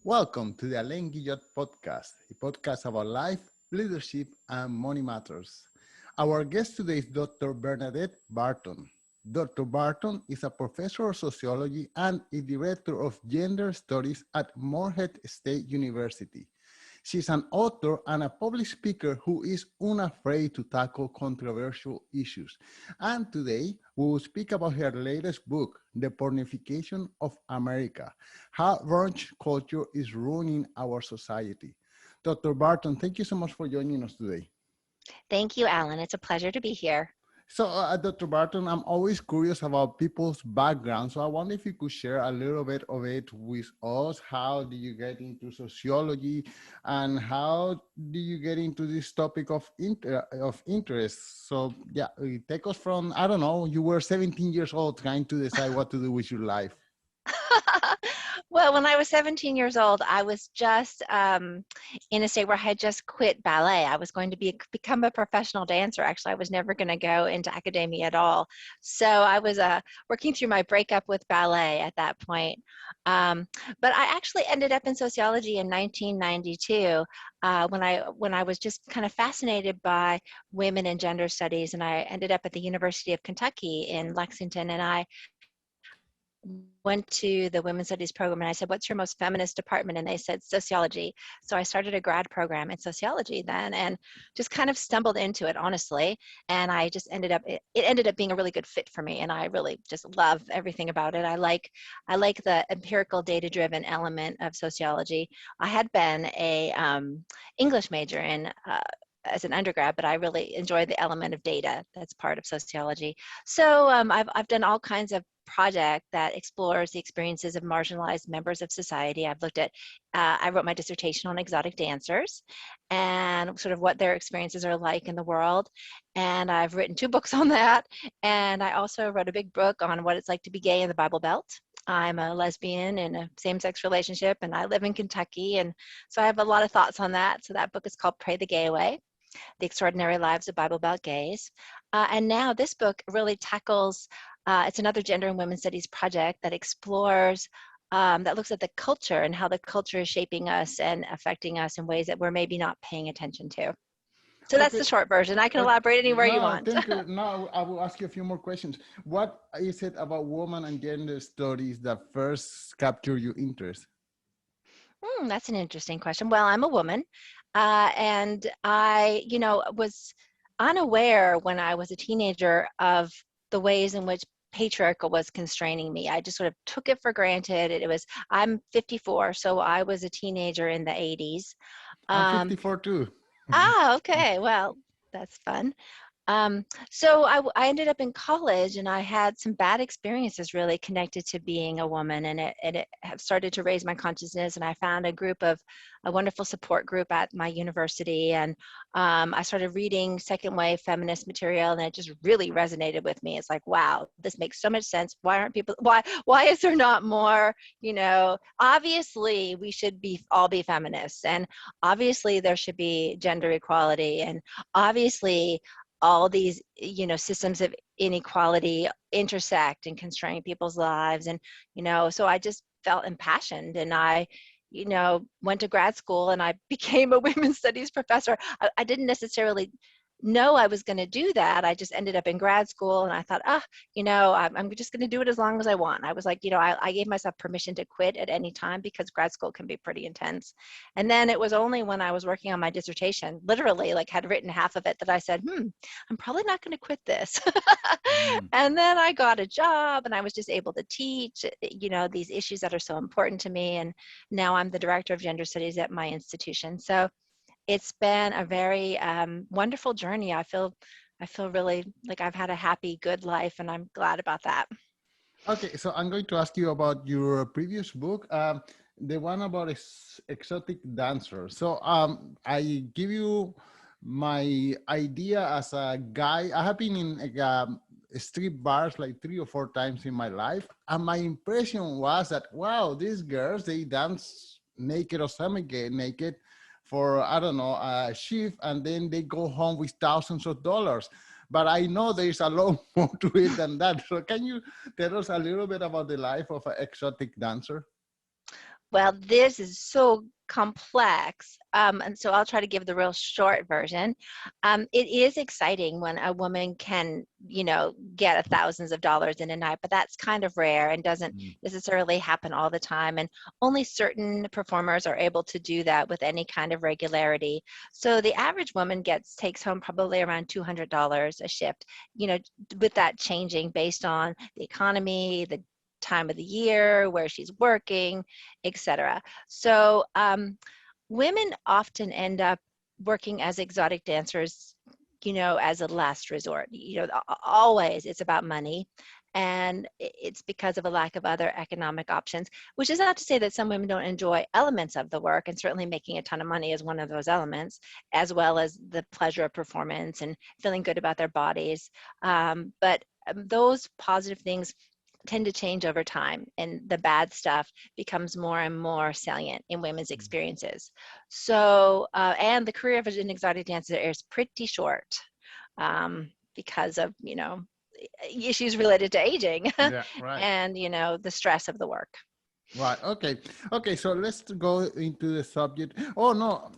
Welcome to the Alain Guillot podcast, a podcast about life, leadership, and money matters. Our guest today is Dr. Bernadette Barton. Dr. Barton is a professor of sociology and a director of gender studies at Morehead State University. She's an author and a public speaker who is unafraid to tackle controversial issues. And today, we will speak about her latest book, The Pornification of America, How Raunch Culture is Ruining Our Society. Dr. Barton, thank you so much for joining us today. Thank you, Alan. It's a pleasure to be here. So, Dr. Barton, I'm always curious about people's background. So I wonder if you could share a little bit of it with us. How did you get into sociology, and how do you get into this topic of interest? So yeah, take us from, I don't know, you were 17 years old trying to decide what to do with your life. Well, when I was 17 years old, I was just in a state where I had just quit ballet. I was going to become a professional dancer. Actually, I was never going to go into academia at all. So I was working through my breakup with ballet at that point. But I actually ended up in sociology in 1992 when I was just kind of fascinated by women and gender studies. And I ended up at the University of Kentucky in Lexington, and I went to the women's studies program, and I said, what's your most feminist department? And they said sociology. So I started a grad program in sociology then, and just kind of stumbled into it, honestly. And I just it ended up being a really good fit for me. And I really just love everything about it. I like the empirical data-driven element of sociology. I had been a English major as an undergrad, but I really enjoy the element of data that's part of sociology. So I've done all kinds of project that explores the experiences of marginalized members of society. I've looked at, I wrote my dissertation on exotic dancers and sort of what their experiences are like in the world. And I've written 2 books on that. And I also wrote a big book on what it's like to be gay in the Bible Belt. I'm a lesbian in a same-sex relationship, and I live in Kentucky. And so I have a lot of thoughts on that. So that book is called Pray the Gay Away: The Extraordinary Lives of Bible Belt Gays. And now this book really tackles, it's another gender and women's studies project that explores, that looks at the culture and how the culture is shaping us and affecting us in ways that we're maybe not paying attention to. So that's the short version. I can elaborate anywhere you want. Thank you. Now I will ask you a few more questions. What is it about women and gender studies that first captured your interest? That's an interesting question. Well, I'm a woman, and I, was unaware when I was a teenager of the ways in which patriarchal was constraining me. I just sort of took it for granted. I'm 54, so I was a teenager in the 80s. I'm 54 too. Okay. Well, that's fun. So I ended up in college, and I had some bad experiences really connected to being a woman, and it have started to raise my consciousness. And I found a wonderful support group at my university, and I started reading second wave feminist material, and it just really resonated with me. It's like, wow, this makes so much sense. Why is there not more, obviously we should all be feminists, and obviously there should be gender equality, and obviously all these, systems of inequality intersect and constrain people's lives. And, so I just felt impassioned, and I, went to grad school, and I became a women's studies professor. I didn't necessarily know I was going to do that. I just ended up in grad school, and I thought, I'm just going to do it as long as I want. I was like, I gave myself permission to quit at any time, because grad school can be pretty intense. And then it was only when I was working on my dissertation, literally had written half of it, that I said, I'm probably not going to quit this. And then I got a job, and I was just able to teach, these issues that are so important to me. And now I'm the director of gender studies at my institution. So it's been a very wonderful journey. I feel really like I've had a happy, good life, and I'm glad about that. Okay, so I'm going to ask you about your previous book, the one about exotic dancers. So I give you my idea as a guy. I have been in street bars like 3 or 4 times in my life, and my impression was that, wow, these girls, they dance naked or semi-naked for, I don't know, a shift, and then they go home with thousands of dollars. But I know there's a lot more to it than that. So can you tell us a little bit about the life of an exotic dancer? Well, this is so complex. And so I'll try to give the real short version. It is exciting when a woman can, get thousands of dollars in a night, but that's kind of rare and doesn't Mm. necessarily happen all the time. And only certain performers are able to do that with any kind of regularity. So the average woman takes home probably around $200 a shift, with that changing based on the economy, the time of the year, where she's working, etc. So women often end up working as exotic dancers, as a last resort. Always it's about money. And it's because of a lack of other economic options, which is not to say that some women don't enjoy elements of the work, and certainly making a ton of money is one of those elements, as well as the pleasure of performance and feeling good about their bodies. But those positive things tend to change over time, and the bad stuff becomes more and more salient in women's experiences. So, and the career of an exotic dancer is pretty short, because of, issues related to aging Yeah, right. and, the stress of the work. Right. Okay. Okay. So let's go into the subject. Oh no.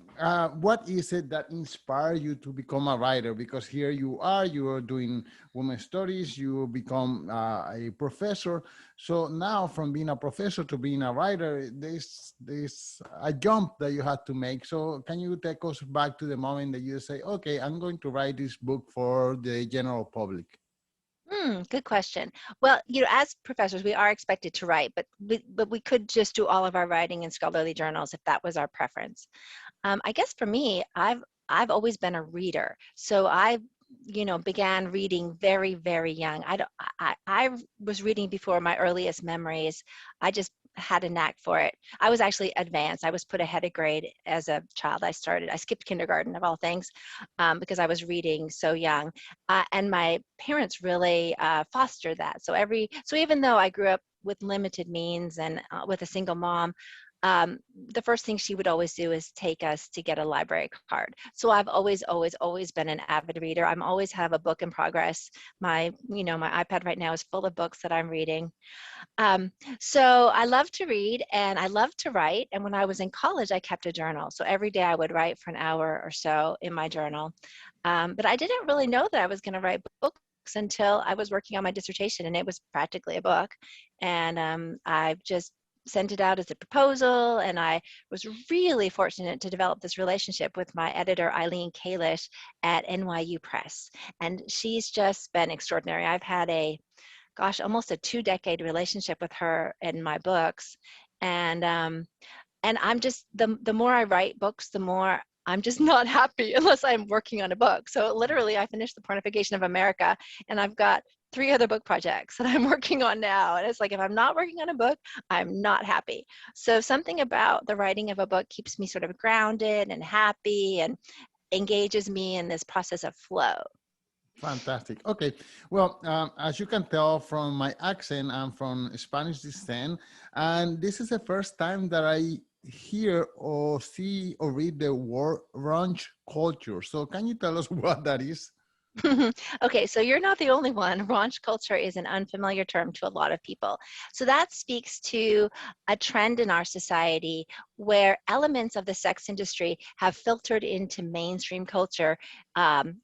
What is it that inspired you to become a writer? Because here you are doing women's studies. You become a professor. So now, from being a professor to being a writer, there's a jump that you had to make. So can you take us back to the moment that you say, "Okay, I'm going to write this book for the general public"? Good question. Well, as professors, we are expected to write, but we could just do all of our writing in scholarly journals if that was our preference. I guess for me, I've always been a reader, so I, began reading very, very young. I was reading before my earliest memories. I just had a knack for it. I was actually advanced. I was put ahead of grade as a child. I skipped kindergarten of all things, because I was reading so young, and my parents really fostered that. So even though I grew up with limited means and with a single mom, the first thing she would always do is take us to get a library card. So I've always, always, always been an avid reader. I'm always have a book in progress. My iPad right now is full of books that I'm reading. Um, so I love to read and I love to write. And when I was in college, I kept a journal. So every day I would write for an hour or so in my journal. But I didn't really know that I was going to write books until I was working on my dissertation, and it was practically a book. And I've just sent it out as a proposal, and I was really fortunate to develop this relationship with my editor, Eileen Kalish at NYU Press. And she's just been extraordinary. I've had almost a 2-decade relationship with her and my books. And I'm just, the more I write books, the more I'm just not happy unless I'm working on a book. So literally I finished the Pornification of America, and I've got 3 other book projects that I'm working on now. And it's like, if I'm not working on a book, I'm not happy. So something about the writing of a book keeps me sort of grounded and happy and engages me in this process of flow. Fantastic. Okay. Well, as you can tell from my accent, I'm from Spanish descent, and this is the first time that I hear or see or read the word Raunch culture. So, can you tell us what that is? Okay, so you're not the only one. Raunch culture is an unfamiliar term to a lot of people. So that speaks to a trend in our society where elements of the sex industry have filtered into mainstream culture.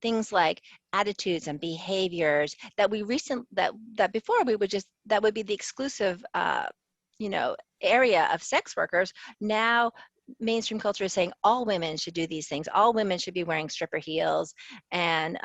Things like attitudes and behaviors that before we would just that would be the exclusive area of sex workers. Now mainstream culture is saying all women should do these things. All women should be wearing stripper heels and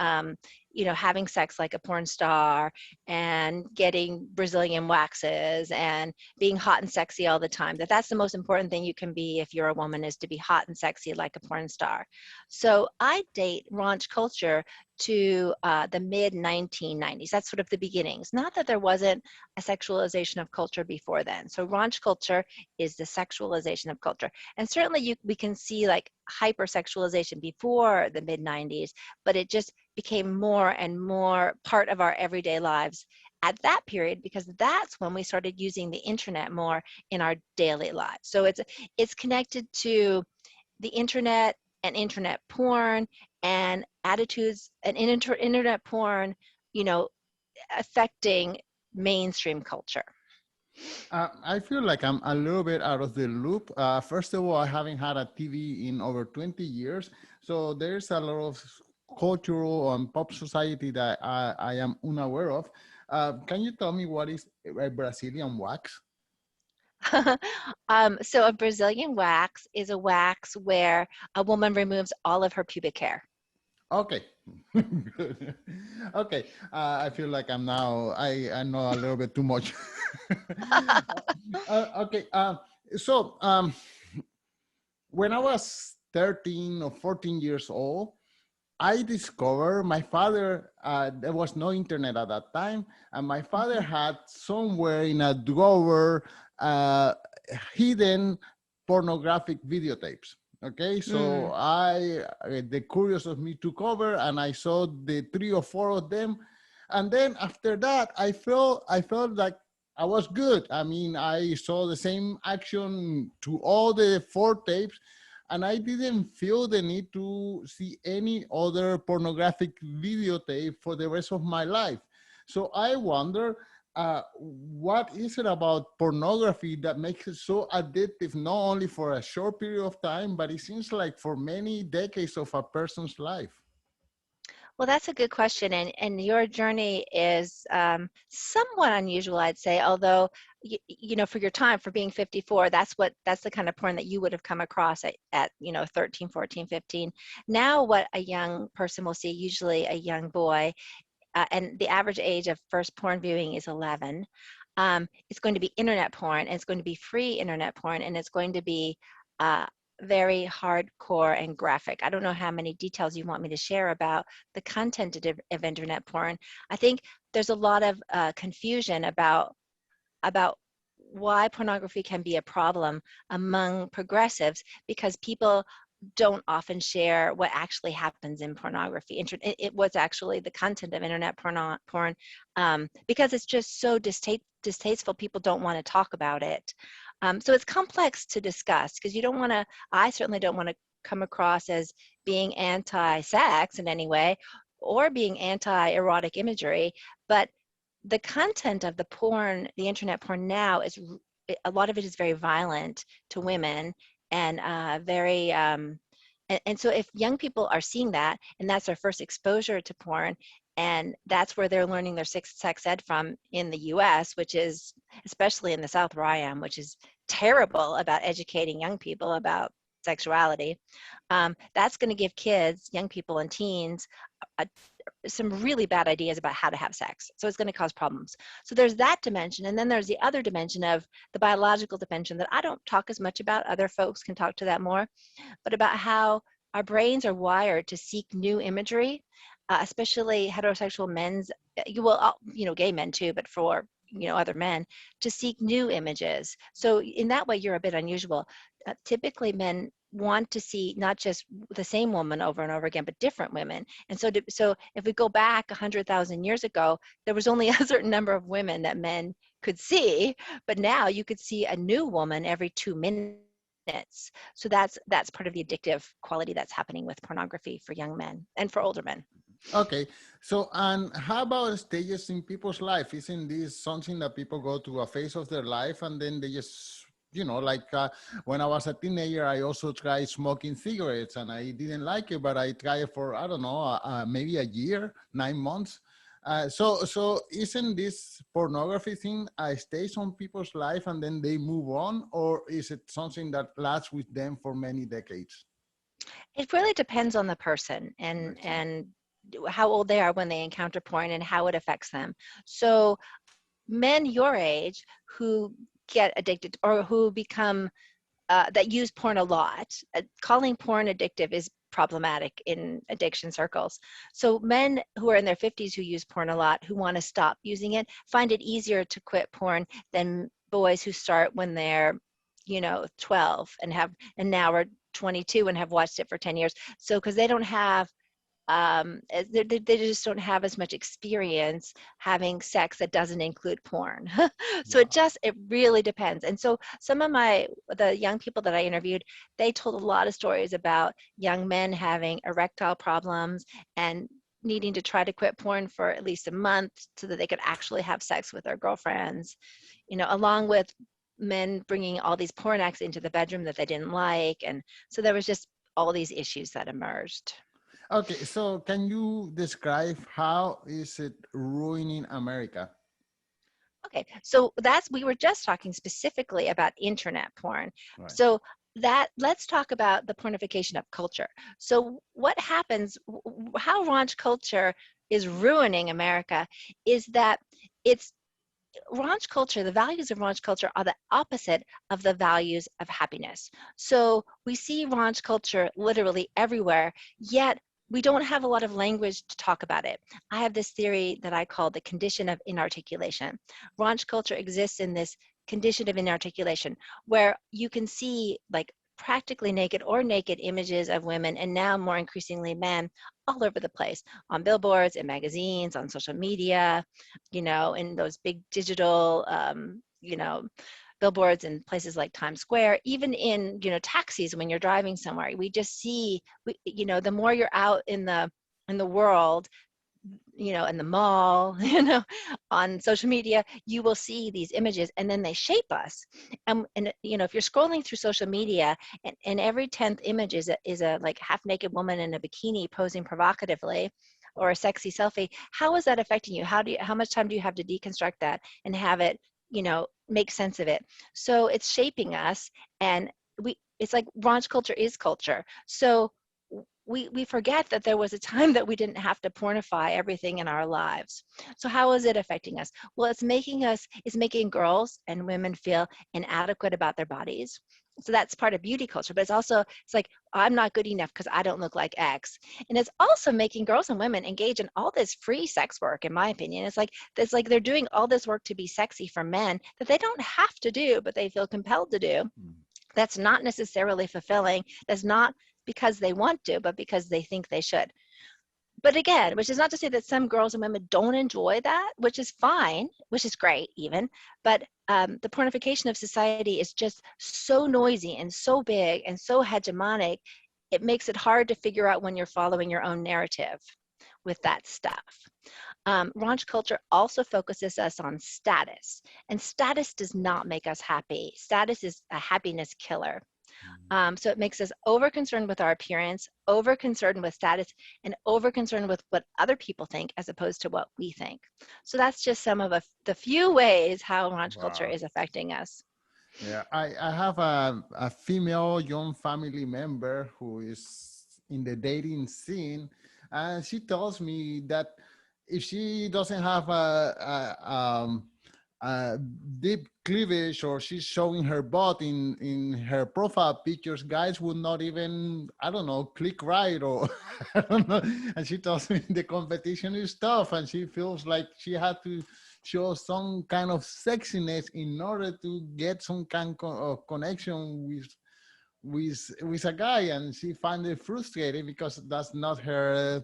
having sex like a porn star and getting Brazilian waxes and being hot and sexy all the time. That's the most important thing you can be if you're a woman, is to be hot and sexy like a porn star. So I date raunch culture to the mid 1990s. That's sort of the beginnings. Not that there wasn't a sexualization of culture before then. So raunch culture is the sexualization of culture. And certainly we can see like hypersexualization before the mid 90s, but it just became more and more part of our everyday lives at that period, because that's when we started using the internet more in our daily lives. So it's connected to the internet and internet porn and attitudes and internet porn, affecting mainstream culture. I feel like I'm a little bit out of the loop. First of all, I haven't had a TV in over 20 years. So there's a lot of cultural and pop society that I am unaware of. Can you tell me what is a Brazilian wax? So a Brazilian wax is a wax where a woman removes all of her pubic hair. Okay. Good. Okay. I feel like I know a little bit too much. Okay. So when I was 13 or 14 years old, I discovered my father, there was no internet at that time, and my father Mhm. had somewhere in a drawer uh, hidden pornographic videotapes. Okay, so Mm. the curious of me took over and I saw the three or four of them. And then after that, I felt like I was good. I mean, I saw the same action to all the four tapes, and I didn't feel the need to see any other pornographic videotape for the rest of my life. So I wonder, what is it about pornography that makes it so addictive, not only for a short period of time, but it seems like for many decades of a person's life? Well, that's a good question, and your journey is somewhat unusual, I'd say. Although, for your time, for being 54, that's the kind of porn that you would have come across at 13, 14, 15. Now, what a young person will see, usually a young boy, and the average age of first porn viewing is 11. It's going to be internet porn, and it's going to be free internet porn, and it's going to be uh, very hardcore and graphic. I don't know how many details you want me to share about the content of internet porn. I think there's a lot of confusion about why pornography can be a problem among progressives, because people don't often share what actually happens in pornography. What's actually the content of internet porn, because it's just so distasteful. People don't want to talk about it. So it's complex to discuss, because you don't want to. I certainly don't want to come across as being anti-sex in any way, or being anti-erotic imagery, but the content of the internet porn now is a lot of it is very violent to women, and very and so if young people are seeing that, and that's their first exposure to porn, and that's where they're learning their sex ed from in the US, which is, especially in the South where I am, which is terrible about educating young people about sexuality, that's going to give kids, young people and teens, a, some really bad ideas about how to have sex. So it's going to cause problems. So there's that dimension. And then there's the other dimension of the biological dimension that I don't talk as much about. Other folks can talk to that more, but about how our brains are wired to seek new imagery, especially heterosexual men's, gay men too, but for other men, to seek new images. So in that way, you're a bit unusual. Typically, men want to see not just the same woman over and over again, but different women. And so if we go back 100,000 years ago, there was only a certain number of women that men could see, but now you could see a new woman every 2 minutes. So that's part of the addictive quality that's happening with pornography for young men and for older men. Okay, so and how about stages in people's life? Isn't this something that people go to a phase of their life and then they just, like when I was a teenager, I also tried smoking cigarettes and I didn't like it, but I tried it for, I don't know, maybe a year, 9 months. So isn't this pornography thing a stage on people's life and then they move on, or is it something that lasts with them for many decades? It really depends on the person, I see. and how old they are when they encounter porn and how it affects them. So men your age who get addicted or who become that use porn a lot, calling porn addictive is problematic in addiction circles. So men who are in their 50s who use porn a lot, who want to stop using it, find it easier to quit porn than boys who start when they're 12 and now are 22 and have watched it for 10 years. So because they don't have they just don't have as much experience having sex that doesn't include porn. So Wow. it really depends. And so some of the young people that I interviewed, they told a lot of stories about young men having erectile problems and needing to try to quit porn for at least a month so that they could actually have sex with their girlfriends, along with men bringing all these porn acts into the bedroom that they didn't like. And so there was just all these issues that emerged. Okay, so can you describe how is it ruining America? Okay, so we were just talking specifically about internet porn. Right. So let's talk about the pornification of culture. So what happens, how raunch culture is ruining America is that it's raunch culture, the values of raunch culture are the opposite of the values of happiness. So we see raunch culture literally everywhere, yet we don't have a lot of language to talk about it. I have this theory that I call the condition of inarticulation. Raunch culture exists in this condition of inarticulation where you can see like practically naked or naked images of women, and now more increasingly men, all over the place, on billboards, in magazines, on social media, in those big digital, billboards in places like Times Square, even in, taxis when you're driving somewhere. We just see, the more you're out in the world, in the mall, on social media, you will see these images and then they shape us. And if you're scrolling through social media and every 10th image is a like half naked woman in a bikini posing provocatively or a sexy selfie, how is that affecting you? How much time do you have to deconstruct that and have it, make sense of it? So it's shaping us, and it's like raunch culture is culture. So we forget that there was a time that we didn't have to pornify everything in our lives. So how is it affecting us? Well, it's making girls and women feel inadequate about their bodies. So that's part of beauty culture, but it's like, I'm not good enough because I don't look like X. And it's also making girls and women engage in all this free sex work, in my opinion. It's like they're doing all this work to be sexy for men that they don't have to do, but they feel compelled to do. That's not necessarily fulfilling. That's not because they want to, but because they think they should. But again, which is not to say that some girls and women don't enjoy that, which is fine, which is great even, but the pornification of society is just so noisy and so big and so hegemonic, it makes it hard to figure out when you're following your own narrative with that stuff. Raunch culture also focuses us on status, and status does not make us happy. Status is a happiness killer. So it makes us over concerned with our appearance, over concerned with status, and over concerned with what other people think as opposed to what we think. So that's just some of the few ways how raunch culture Wow. is affecting us. Yeah, I have a female young family member who is in the dating scene, and she tells me that if she doesn't have a deep cleavage or she's showing her butt in her profile pictures, guys would not even, I don't know, click right or I don't know. And she tells me the competition is tough and she feels like she had to show some kind of sexiness in order to get some kind of connection with a guy, and she finds it frustrating because that's not her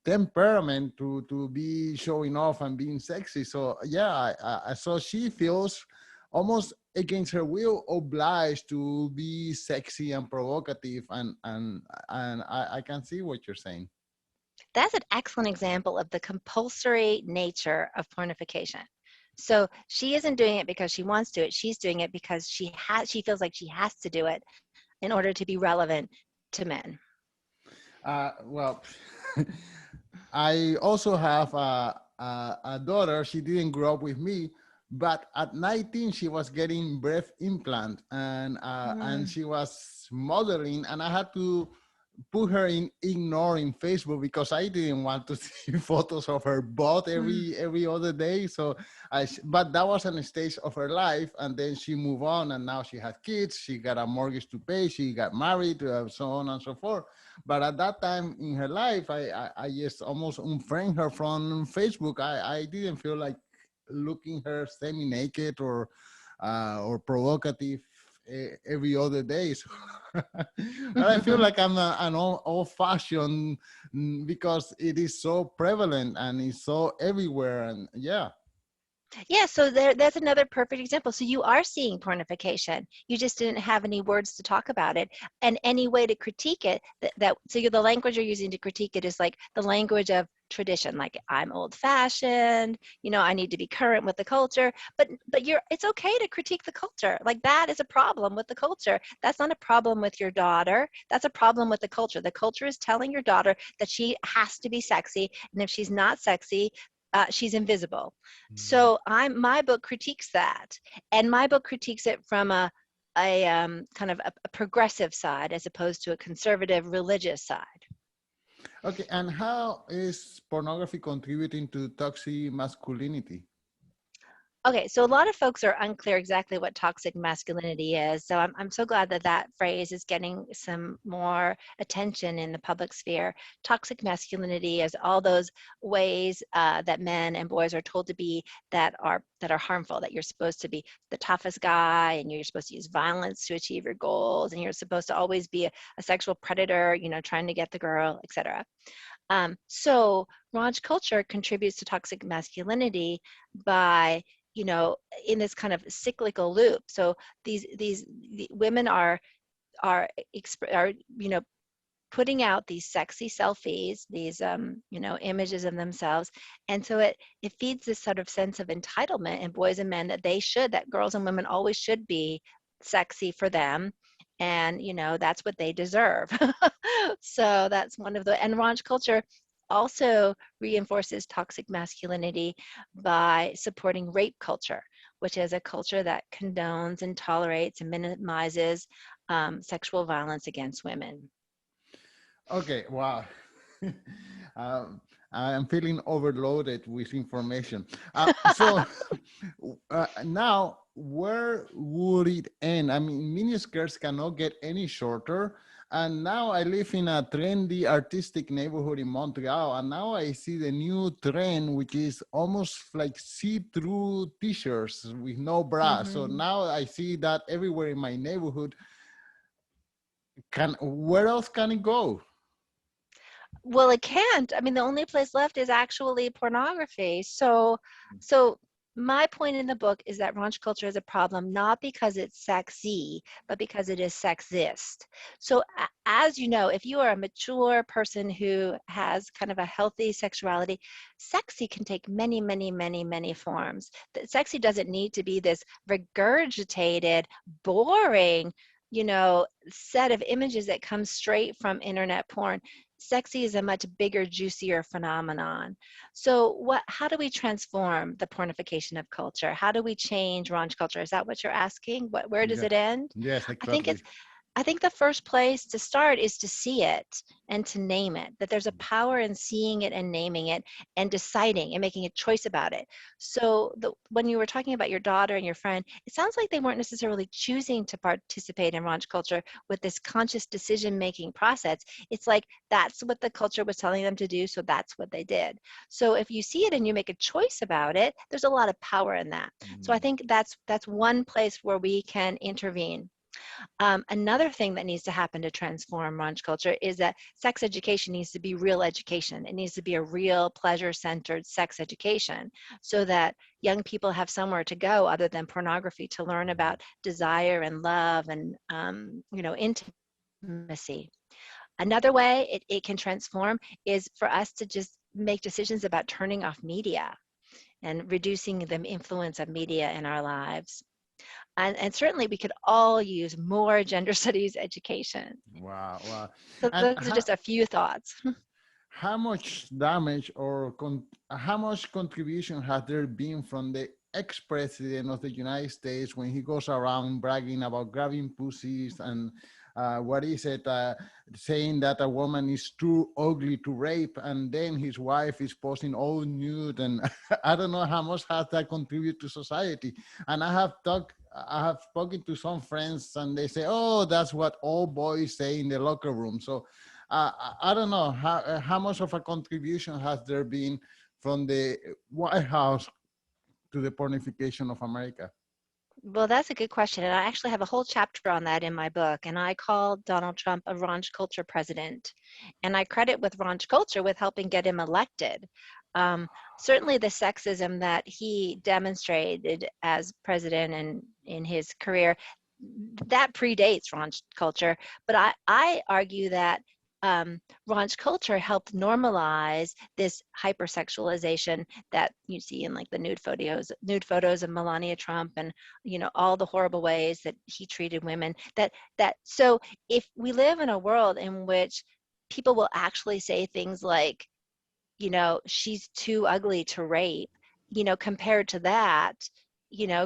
temperament to be showing off and being sexy. So yeah, so she feels almost against her will obliged to be sexy and provocative, and I can see what you're saying. That's an excellent example of the compulsory nature of pornification. So she isn't doing it because she wants to. She's doing it because she feels like she has to do it in order to be relevant to men. Well, I also have a daughter. She didn't grow up with me, but at 19 she was getting breast implant, and Mm. she was modeling, and I had to put her in ignoring Facebook because I didn't want to see photos of her butt Mm. every other day. So but that was a stage of her life, and then she moved on, and now she had kids. She got a mortgage to pay. She got married, so on and so forth. But at that time in her life, I just almost unfriend her from Facebook. I didn't feel like looking her semi-naked or provocative every other day. So but I feel like I'm an old-fashioned because it is so prevalent and it's so everywhere. And yeah. Yeah, so that's another perfect example. So you are seeing pornification. You just didn't have any words to talk about it, and any way to critique it. The language you're using to critique it is like the language of tradition. Like, I'm old-fashioned. I need to be current with the culture. But it's okay to critique the culture. Like, that is a problem with the culture. That's not a problem with your daughter. That's a problem with the culture. The culture is telling your daughter that she has to be sexy, and if she's not sexy, she's invisible. So my book critiques that, and my book critiques it from a kind of a progressive side as opposed to a conservative religious side. Okay, and how is pornography contributing to toxic masculinity? Okay, so a lot of folks are unclear exactly what toxic masculinity is. So I'm so glad that that phrase is getting some more attention in the public sphere. Toxic masculinity is all those ways that men and boys are told to be that are harmful. That you're supposed to be the toughest guy, and you're supposed to use violence to achieve your goals, and you're supposed to always be a sexual predator, trying to get the girl, etc. So raunch culture contributes to toxic masculinity by in this kind of cyclical loop. So the women are putting out these sexy selfies, these images of themselves, and so it feeds this sort of sense of entitlement in boys and men that girls and women always should be sexy for them, and that's what they deserve. So that's one of and raunch culture also reinforces toxic masculinity by supporting rape culture, which is a culture that condones and tolerates and minimizes sexual violence against women. Okay, wow. um, I am feeling overloaded with information. So now, where would it end? I mean, miniskirts cannot get any shorter. And now I live in a trendy artistic neighborhood in Montreal. And now I see the new trend, which is almost like see-through t-shirts with no bra. So Mm-hmm. now I see that everywhere in my neighborhood. Where else can it go? Well, it can't. I mean, the only place left is actually pornography. So my point in the book is that raunch culture is a problem not because it's sexy, but because it is sexist. So as you know, if you are a mature person who has kind of a healthy sexuality, sexy can take many, many, many, many forms. Sexy doesn't need to be this regurgitated, boring, set of images that come straight from internet porn. Sexy is a much bigger, juicier phenomenon. So how do we transform the pornification of culture? How do we change raunch culture? Is that what you're asking? Where does Yeah. it end? Yes, I think exactly. I think the first place to start is to see it and to name it, that there's a power in seeing it and naming it and deciding and making a choice about it. So when you were talking about your daughter and your friend, it sounds like they weren't necessarily choosing to participate in raunch culture with this conscious decision-making process. It's like that's what the culture was telling them to do, so that's what they did. So if you see it and you make a choice about it, there's a lot of power in that. So I think that's one place where we can intervene. Another thing that needs to happen to transform raunch culture is that sex education needs to be real education. It needs to be a real pleasure-centered sex education so that young people have somewhere to go other than pornography to learn about desire and love and intimacy. Another way it can transform is for us to just make decisions about turning off media and reducing the influence of media in our lives. And certainly we could all use more gender studies education. Wow, wow. So And those are just a few thoughts. how much damage or how much contribution has there been from the ex-president of the United States when he goes around bragging about grabbing pussies and what is it, saying that a woman is too ugly to rape, and then his wife is posting all nude, and I don't know how much has that contributed to society. And I have spoken to some friends, and they say, "Oh, that's what all boys say in the locker room." So I don't know how much of a contribution has there been from the White House to the pornification of America. Well, that's a good question. And I actually have a whole chapter on that in my book. And I call Donald Trump a raunch culture president. And I credit with raunch culture with helping get him elected. Certainly the sexism that he demonstrated as president and in his career, that predates raunch culture. But I argue that raunch culture helped normalize this hypersexualization that you see in like the nude photos of Melania Trump, and all the horrible ways that he treated women. So if we live in a world in which people will actually say things like, she's too ugly to rape, compared to that,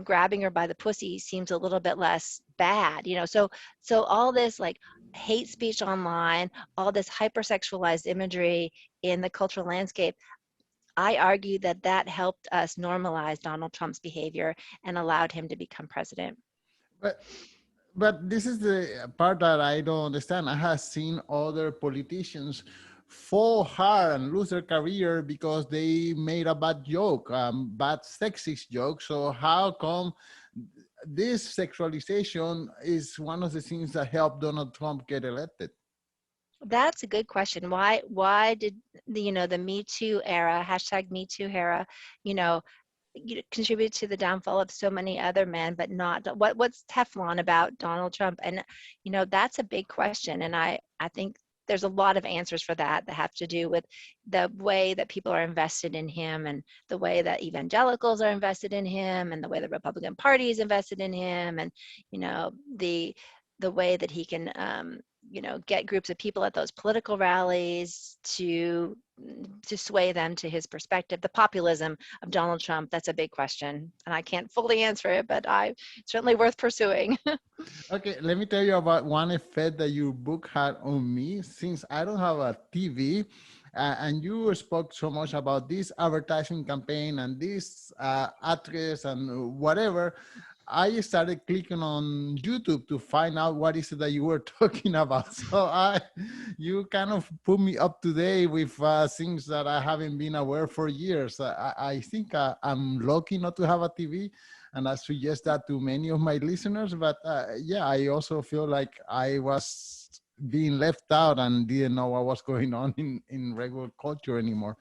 grabbing her by the pussy seems a little bit less bad, so all this like hate speech online, all this hypersexualized imagery in the cultural landscape, I argue that that helped us normalize Donald Trump's behavior and allowed him to become president. But but this is the part that I don't understand. I have seen other politicians fall hard and lose their career because they made a bad joke, bad sexist joke. So how come this sexualization is one of the things that helped Donald Trump get elected? That's a good question. Why did the Me Too era, hashtag Me Too era, you know, contribute to the downfall of so many other men, but not what's Teflon about Donald Trump? And that's a big question, and I think there's a lot of answers for that have to do with the way that people are invested in him, and the way that evangelicals are invested in him, and the way the Republican Party is invested in him, and the way that he can get groups of people at those political rallies to sway them to his perspective. The populism of Donald Trump, that's a big question, and I can't fully answer it, but it's certainly worth pursuing. Okay, let me tell you about one effect that your book had on me. Since I don't have a TV, and you spoke so much about this advertising campaign and this actress and whatever, I started clicking on YouTube to find out what is it that you were talking about. So you kind of put me up to date with things that I haven't been aware for years. I think I'm lucky not to have a TV, and I suggest that to many of my listeners. But yeah, I also feel like I was being left out and didn't know what was going on in regular culture anymore.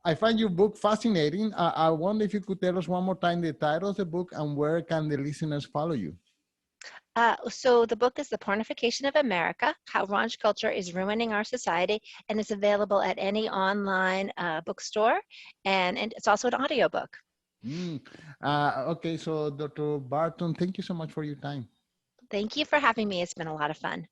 I find your book fascinating. I wonder if you could tell us one more time the title of the book and where can the listeners follow you? So the book is The Pornification of America, How Raunch Culture is Ruining Our Society, and it's available at any online bookstore, and it's also an audiobook. Mm. Okay, so Dr. Barton, thank you so much for your time. Thank you for having me. It's been a lot of fun.